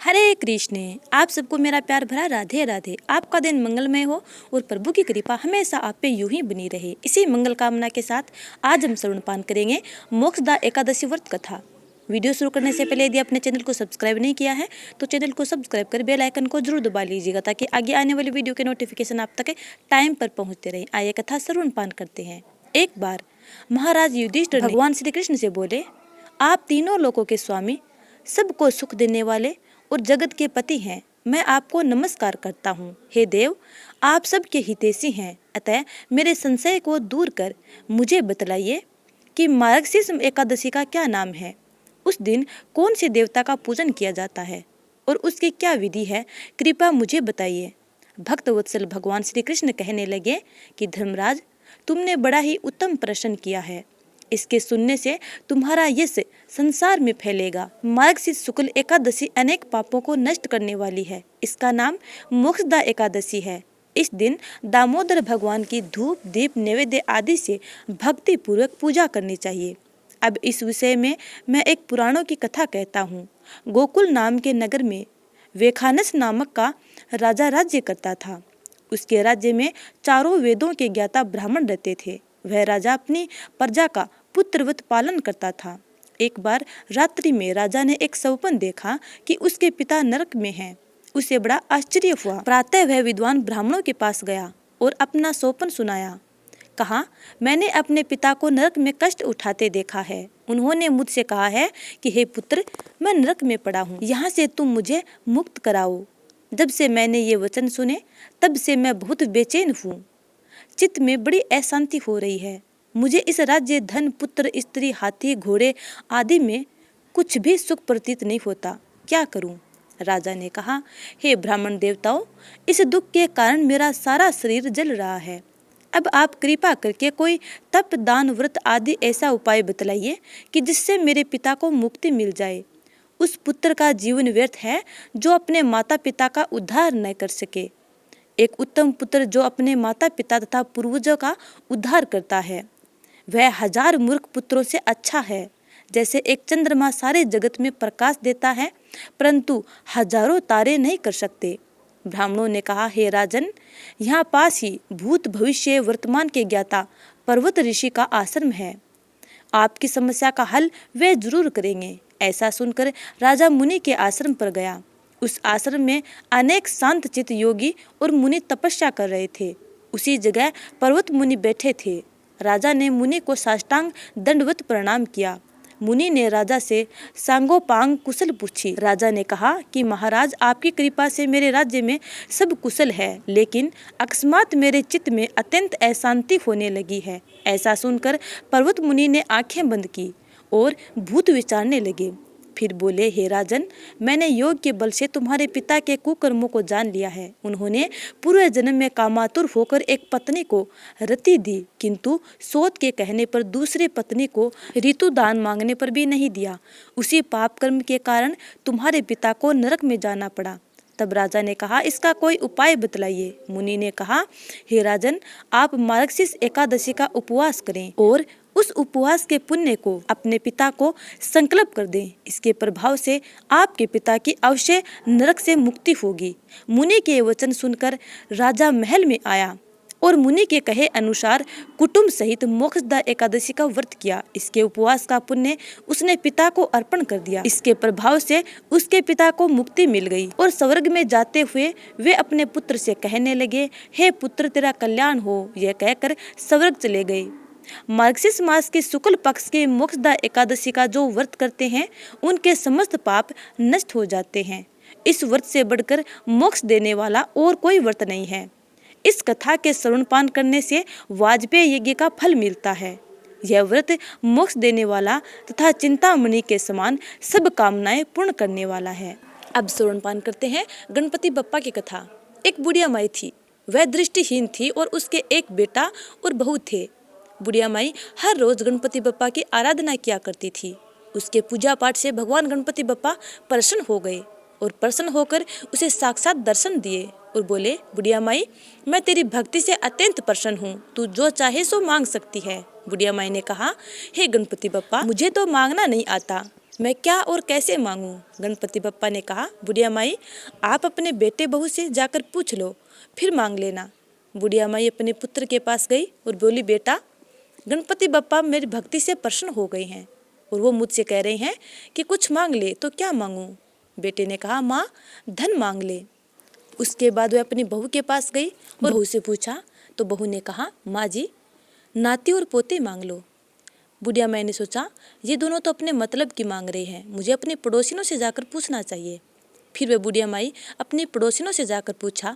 हरे कृष्ण। आप सबको मेरा प्यार भरा राधे राधे। आपका दिन मंगलमय हो और प्रभु की कृपा हमेशा आप पे यूं ही बनी रहे। इसी मंगल कामना के साथ आज हम श्रवणपान करेंगे मोक्षदा एकादशी व्रत कथा। वीडियो शुरू करने से पहले यदि अपने चैनल को सब्सक्राइब नहीं किया है तो चैनल को सब्सक्राइब कर बेल आइकन को जरूर दबा लीजिएगा ताकि आगे आने वाली वीडियो के नोटिफिकेशन आप तक टाइम पर पहुँचते रहे। आइए कथा श्रवणपान करते हैं। एक बार महाराज युधिष्ठिर भगवान श्री कृष्ण से बोले, आप तीनों लोगों के स्वामी, सबको सुख देने वाले और जगत के पति हैं। मैं आपको नमस्कार करता हूँ। हे देव, आप सबके हितैषी हैं, अतः मेरे संशय को दूर कर मुझे बतलाइए कि मार्गशीर्ष एकादशी का क्या नाम है। उस दिन कौन से देवता का पूजन किया जाता है और उसकी क्या विधि है, कृपया मुझे बताइए। भक्त वत्सल भगवान श्री कृष्ण कहने लगे कि धर्मराज, तुमने बड़ा ही उत्तम प्रश्न किया है। इसके सुनने से तुम्हारा यश संसार में फैलेगा। मार्गशीर्ष शुक्ल एकादशी अनेक पापों को नष्ट करने वाली है। इसका नाम मोक्षदा एकादशी है। इस दिन दामोदर भगवान की धूप दीप नैवेद्य आदि से भक्ति पूर्वक पूजा करनी चाहिए। अब इस विषय में मैं एक पुराणों की कथा कहता हूँ। गोकुल नाम के नगर में वेखानस नामक का राजा राज्य करता था। उसके राज्य में चारों वेदों के ज्ञाता ब्राह्मण रहते थे। वह राजा अपनी प्रजा का पुत्रवत पालन करता था। एक बार रात्रि में राजा ने एक स्वप्न देखा कि उसके पिता नरक में हैं। उसे बड़ा आश्चर्य हुआ। प्रातः वह विद्वान ब्राह्मणों के पास गया और अपना स्वप्न सुनाया। कहा, मैंने अपने पिता को नरक में कष्ट उठाते देखा है। उन्होंने मुझसे कहा है कि हे पुत्र, मैं नरक में पड़ा हूँ, यहाँ से तुम मुझे मुक्त कराओ। जब से मैंने ये वचन सुने तब से मैं बहुत बेचैन हूँ। चित्त में बड़ी अशांति हो रही है। मुझे इस राज्य, धन, पुत्र, स्त्री, हाथी, घोड़े आदि में कुछ भी सुख प्रतीत नहीं होता। क्या करूं? राजा ने कहा, हे ब्राह्मण देवताओं, इस दुख के कारण मेरा सारा शरीर जल रहा है। अब आप कृपा करके कोई तप, दान, व्रत आदि ऐसा उपाय बतलाइए कि जिससे मेरे पिता को मुक्ति मिल जाए। उस पुत्र का जीवन व्यर्थ है जो अपने माता पिता का उद्धार न कर सके। एक उत्तम पुत्र जो अपने माता पिता तथा पूर्वजों का उद्धार करता है, वह 1000 मूर्ख पुत्रों से अच्छा है। जैसे एक चंद्रमा सारे जगत में प्रकाश देता है परंतु हजारों तारे नहीं कर सकते। ब्राह्मणों ने कहा, हे राजन, यहाँ पास ही भूत भविष्य वर्तमान के ज्ञाता पर्वत ऋषि का आश्रम है। आपकी समस्या का हल वे जरूर करेंगे। ऐसा सुनकर राजा मुनि के आश्रम पर गया। उस आश्रम में अनेक शांत चित्त योगी और मुनि तपस्या कर रहे थे। उसी जगह पर्वत मुनि बैठे थे। राजा ने मुनि को साष्टांग दंडवत प्रणाम किया। मुनि ने राजा से सांगोपांग कुशल पूछी। राजा ने कहा कि महाराज, आपकी कृपा से मेरे राज्य में सब कुशल है, लेकिन अकस्मात मेरे चित्त में अत्यंत अशांति होने लगी है। ऐसा सुनकर पर्वत मुनि ने आंखें बंद की और भूत विचारने लगे। फिर बोले, हे राजन, मैंने योग के बल से तुम्हारे पिता के कुकर्मों को जान लिया है। उन्होंने पूर्व जन्म में कामातुर होकर एक पत्नी को रति दी, किंतु सोत के कहने पर दूसरी पत्नी को ऋतु दान मांगने पर भी नहीं दिया। उसी पाप कर्म के कारण तुम्हारे पिता को नरक में जाना पड़ा। तब राजा ने कहा, इसका कोई उपाय बतलाइए। मुनि ने कहा, हे राजन, आप मार्गशीर्ष एकादशी का उपवास करें और उस उपवास के पुण्य को अपने पिता को संकल्प कर दें। इसके प्रभाव से आपके पिता की अवश्य नरक से मुक्ति होगी। मुनि के वचन सुनकर राजा महल में आया और मुनि के कहे अनुसार कुटुंब सहित मोक्षदा एकादशी का व्रत किया। इसके उपवास का पुण्य उसने पिता को अर्पण कर दिया। इसके प्रभाव से उसके पिता को मुक्ति मिल गई और स्वर्ग में जाते हुए वे अपने पुत्र से कहने लगे, हे पुत्र, तेरा कल्याण हो। यह कहकर स्वर्ग चले गए। मार्गशीर्ष मास के शुक्ल पक्ष के मोक्षदा एकादशी का जो व्रत करते हैं उनके समस्त पाप नष्ट हो जाते हैं। इस व्रत से बढ़कर मोक्ष देने वाला और कोई व्रत नहीं है। इस कथा के श्रवणपान करने से वाजपेय यज्ञ का फल मिलता है। यह व्रत मोक्ष देने वाला तथा चिंतामणि के समान सब कामनाएं पूर्ण करने वाला है। अब श्रवणपान करते हैं गणपति बप्पा की कथा। एक बुढ़िया माई थी। वह दृष्टिहीन थी और उसके एक बेटा और बहू थे। बुढ़िया माई हर रोज गणपति बप्पा की आराधना किया करती थी। उसके पूजा पाठ से भगवान गणपति बप्पा प्रसन्न हो गए और प्रसन्न होकर उसे साक्षात दर्शन दिए और बोले, बुढ़िया माई, मैं तेरी भक्ति से अत्यंत प्रसन्न हूँ। तू जो चाहे सो मांग सकती है। बुढ़िया माई ने कहा, हे गणपति बप्पा, मुझे तो मांगना नहीं आता। मैं क्या और कैसे मांगूं? गणपति बप्पा ने कहा। बुढ़िया माई, आप अपने बेटे बहू से जाकर पूछ लो, फिर मांग लेना। बुढ़िया माई अपने पुत्र के पास गई और बोली, बेटा, गणपति बप्पा मेरी भक्ति से प्रसन्न हो गए हैं और वो मुझसे कह रहे हैं कि कुछ मांग ले, तो क्या मांगूं? बेटे ने कहा, माँ, धन मांग ले। उसके बाद वह अपनी बहू के पास गई और बहू से पूछा तो बहू ने कहा, माँ जी, नाती और पोते मांग लो। बुढ़िया माई ने सोचा, ये दोनों तो अपने मतलब की मांग रहे हैं, मुझे अपने पड़ोसिनों से जाकर पूछना चाहिए। फिर वह बुढ़िया माई अपनी पड़ोसिनों से जाकर पूछा।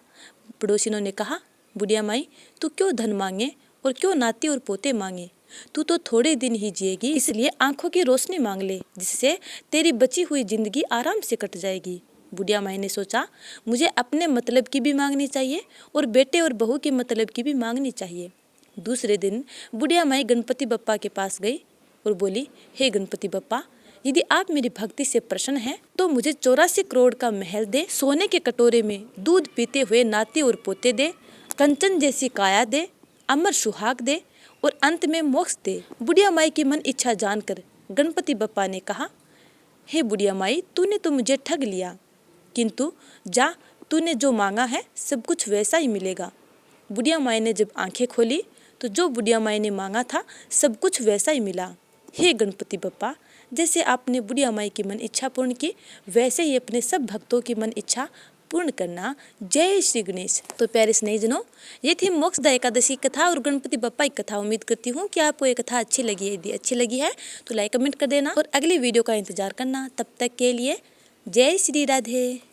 पड़ोसिनों ने कहा, बुढ़िया माई, तू क्यों धन मांगे और क्यों नाती और पोते मांगे? तू तो थोड़े दिन ही जिएगी, इसलिए आंखों की रोशनी मांग ले, जिससे तेरी बची हुई जिंदगी आराम से कट जाएगी। बुढ़िया माई ने सोचा, मुझे अपने मतलब की भी मांगनी चाहिए और बेटे और बहू के मतलब की भी मांगनी चाहिए। दूसरे दिन बुढ़िया माई गणपति बप्पा के पास गई और बोली, हे गणपति बप्पा, यदि आप मेरी भक्ति से प्रसन्न हैं तो मुझे 84 करोड़ का महल दे, सोने के कटोरे में दूध पीते हुए नाते और पोते दे, कंचन जैसी काया दे, अमर सुहाग दे और अंत में मोक्ष दे। बुढ़िया माई की मन इच्छा जानकर गणपति बप्पा ने कहा, हे बुढ़िया माई, तूने तो मुझे ठग लिया, किंतु जा, तूने जो मांगा है सब कुछ वैसा ही मिलेगा। बुढ़िया माई ने जब आंखें खोली तो जो बुढ़िया माई ने मांगा था सब कुछ वैसा ही मिला। हे गणपति बप्पा, जैसे आपने बुढ़िया माई की मन इच्छा पूर्ण की, वैसे ही अपने सब भक्तों की मन इच्छा पूर्ण करना। जय श्री गणेश। तो प्यारे स्नेहीजनों, ये थी मोक्षदा एकादशी कथा और गणपति बप्पा की कथा। उम्मीद करती हूँ कि आपको ये कथा अच्छी लगी है। यदि अच्छी लगी है तो लाइक कमेंट कर देना और अगली वीडियो का इंतजार करना। तब तक के लिए जय श्री राधे।